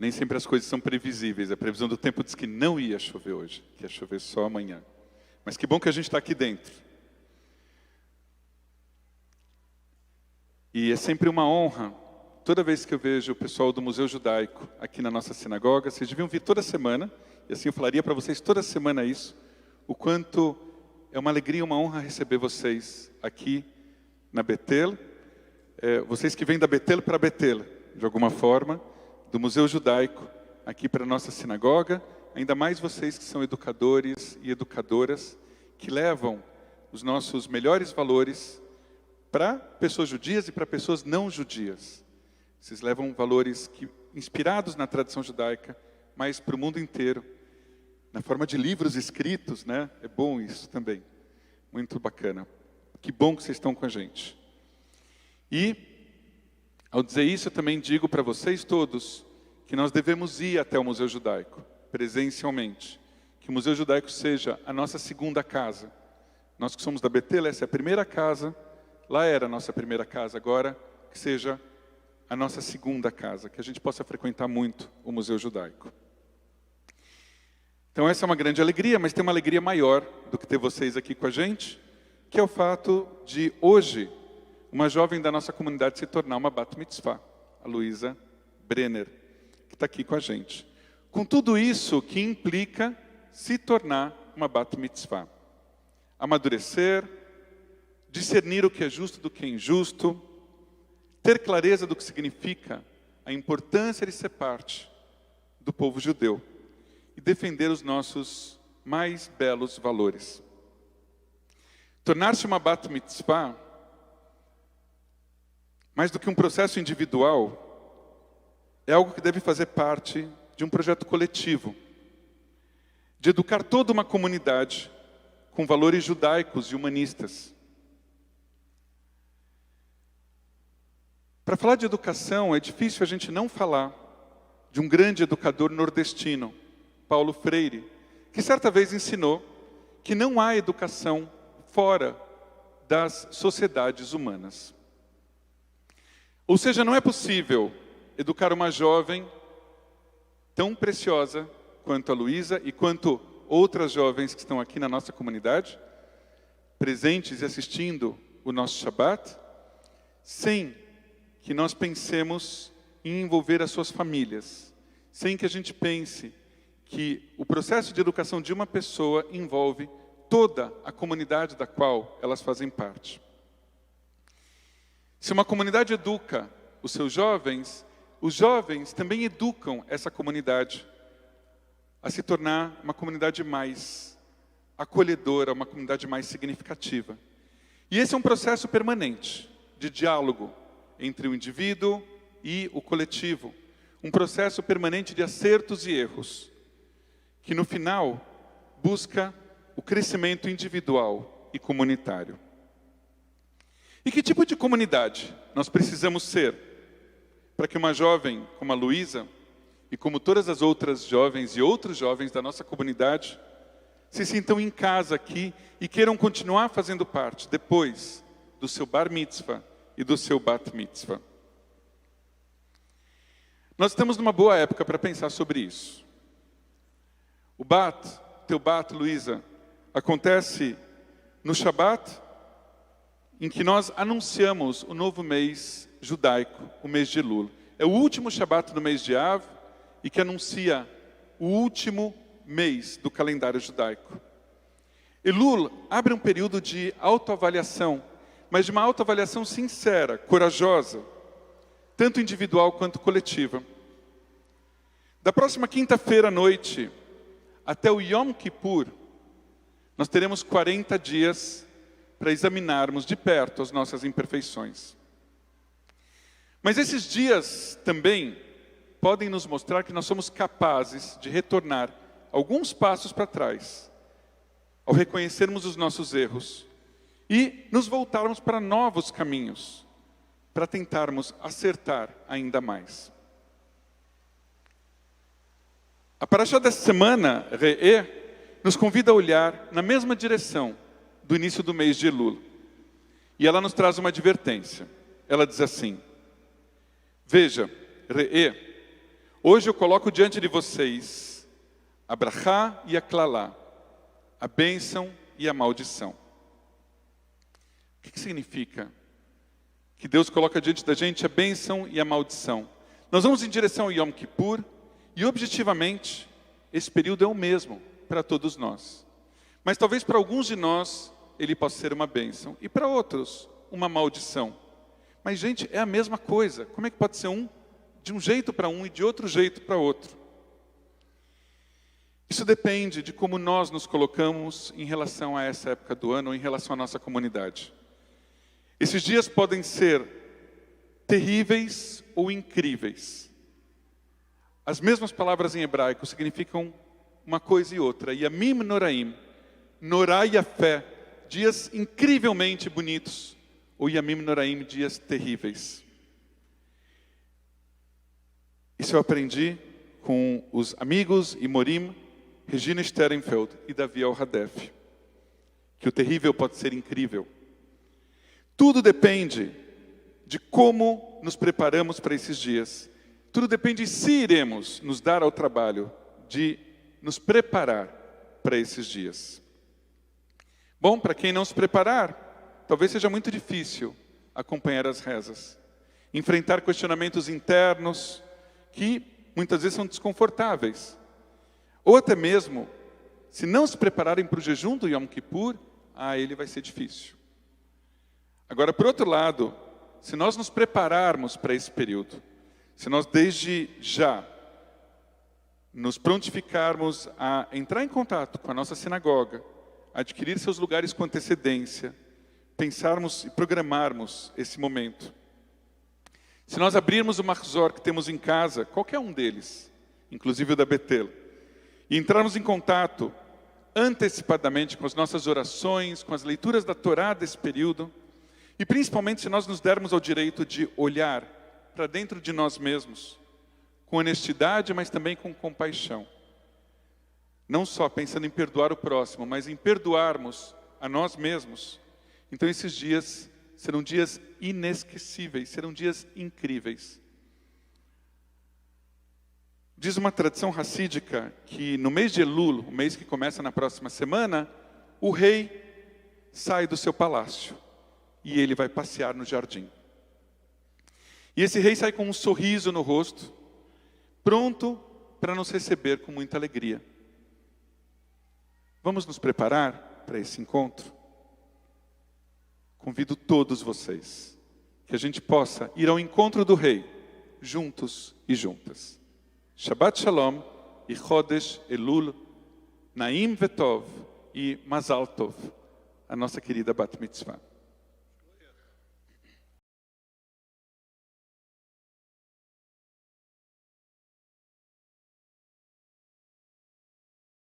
Nem sempre as coisas são previsíveis. A previsão do tempo diz que não ia chover hoje, que ia chover só amanhã. Mas que bom que a gente está aqui dentro. E é sempre uma honra, toda vez que eu vejo o pessoal do Museu Judaico aqui na nossa sinagoga, vocês deviam vir toda semana, e assim eu falaria para vocês toda semana isso, o quanto é uma alegria e uma honra receber vocês aqui na Betel, vocês que vêm da Betel para Betel, de alguma forma, do Museu Judaico, aqui para a nossa sinagoga, ainda mais vocês que são educadores e educadoras, que levam os nossos melhores valores para pessoas judias e para pessoas não judias. Vocês levam valores inspirados na tradição judaica, mas para o mundo inteiro, na forma de livros escritos, né? É bom isso também, muito bacana. Que bom que vocês estão com a gente. E, ao dizer isso, eu também digo para vocês todos que nós devemos ir até o Museu Judaico, presencialmente. Que o Museu Judaico seja a nossa segunda casa. Nós que somos da Betel, essa é a primeira casa. Lá era a nossa primeira casa, agora que seja a nossa segunda casa, que a gente possa frequentar muito o Museu Judaico. Então essa é uma grande alegria, mas tem uma alegria maior do que ter vocês aqui com a gente, que é o fato de hoje, uma jovem da nossa comunidade se tornar uma Bat Mitzvah, a Luísa Brenner, que está aqui com a gente. Com tudo isso que implica se tornar uma Bat Mitzvah. Amadurecer, discernir o que é justo do que é injusto, ter clareza do que significa a importância de ser parte do povo judeu e defender os nossos mais belos valores. Tornar-se uma Bat Mitzvah, mais do que um processo individual, é algo que deve fazer parte de um projeto coletivo, de educar toda uma comunidade com valores judaicos e humanistas. Para falar de educação, é difícil a gente não falar de um grande educador nordestino, Paulo Freire, que certa vez ensinou que não há educação fora das sociedades humanas. Ou seja, não é possível educar uma jovem tão preciosa quanto a Luísa e quanto outras jovens que estão aqui na nossa comunidade, presentes e assistindo o nosso Shabbat, sem que nós pensemos em envolver as suas famílias, sem que a gente pense que o processo de educação de uma pessoa envolve toda a comunidade da qual elas fazem parte. Se uma comunidade educa os seus jovens, os jovens também educam essa comunidade a se tornar uma comunidade mais acolhedora, uma comunidade mais significativa. E esse é um processo permanente de diálogo entre o indivíduo e o coletivo. Um processo permanente de acertos e erros, que no final busca o crescimento individual e comunitário. E que tipo de comunidade nós precisamos ser para que uma jovem como a Luísa, e como todas as outras jovens e outros jovens da nossa comunidade, se sintam em casa aqui e queiram continuar fazendo parte depois do seu Bar Mitzvah e do seu Bat Mitzvah. Nós estamos numa boa época para pensar sobre isso. O teu Bat, Luísa, acontece no Shabat, em que nós anunciamos o novo mês judaico, o mês de Elul. É o último Shabat do mês de Av e que anuncia o último mês do calendário judaico. Elul abre um período de autoavaliação, mas de uma autoavaliação sincera, corajosa, tanto individual quanto coletiva. Da próxima quinta-feira à noite até o Yom Kippur, nós teremos 40 dias para examinarmos de perto as nossas imperfeições. Mas esses dias também podem nos mostrar que nós somos capazes de retornar alguns passos para trás, ao reconhecermos os nossos erros e nos voltarmos para novos caminhos, para tentarmos acertar ainda mais. A Parashá dessa semana, Re'e, nos convida a olhar na mesma direção do início do mês de Elul. E ela nos traz uma advertência. Ela diz assim: veja, Re'e, Hoje eu coloco diante de vocês a brachá e a klalá, a bênção e a maldição. O que significa? Que Deus coloca diante da gente a bênção e a maldição. Nós vamos em direção ao Yom Kippur e, objetivamente, esse período é o mesmo para todos nós. Mas talvez para alguns de nós ele possa ser uma bênção e para outros uma maldição. Mas, gente, é a mesma coisa. Como é que pode ser de um jeito para um e de outro jeito para outro? Isso depende de como nós nos colocamos em relação a essa época do ano ou em relação à nossa comunidade. Esses dias podem ser terríveis ou incríveis. As mesmas palavras em hebraico significam uma coisa e outra. Yamim Noraim, Norá e a fé, dias incrivelmente bonitos, ou Yamim Noraim, dias terríveis. Isso eu aprendi com os amigos e Morim, Regina Sternfeld e Davi Al-Hadef, que o terrível pode ser incrível. Tudo depende de como nos preparamos para esses dias. Tudo depende se iremos nos dar ao trabalho de nos preparar para esses dias. Bom, para quem não se preparar, talvez seja muito difícil acompanhar as rezas. Enfrentar questionamentos internos que muitas vezes são desconfortáveis. Ou até mesmo, se não se prepararem para o jejum do Yom Kippur, ele vai ser difícil. Agora, por outro lado, se nós nos prepararmos para esse período, se nós desde já nos prontificarmos a entrar em contato com a nossa sinagoga, adquirir seus lugares com antecedência, pensarmos e programarmos esse momento. Se nós abrirmos o Mahzor que temos em casa, qualquer um deles, inclusive o da Betel, e entrarmos em contato antecipadamente com as nossas orações, com as leituras da Torá desse período, e principalmente se nós nos dermos ao direito de olhar para dentro de nós mesmos, com honestidade, mas também com compaixão. Não só pensando em perdoar o próximo, mas em perdoarmos a nós mesmos. Então esses dias serão dias inesquecíveis, serão dias incríveis. Diz uma tradição racídica que no mês de Elul, o mês que começa na próxima semana, o rei sai do seu palácio e ele vai passear no jardim. E esse rei sai com um sorriso no rosto, pronto para nos receber com muita alegria. Vamos nos preparar para esse encontro? Convido todos vocês, que a gente possa ir ao encontro do rei, juntos e juntas. Shabbat Shalom e Chodesh Elul, Naim Vetov e Mazal Tov, a nossa querida Bat Mitzvah.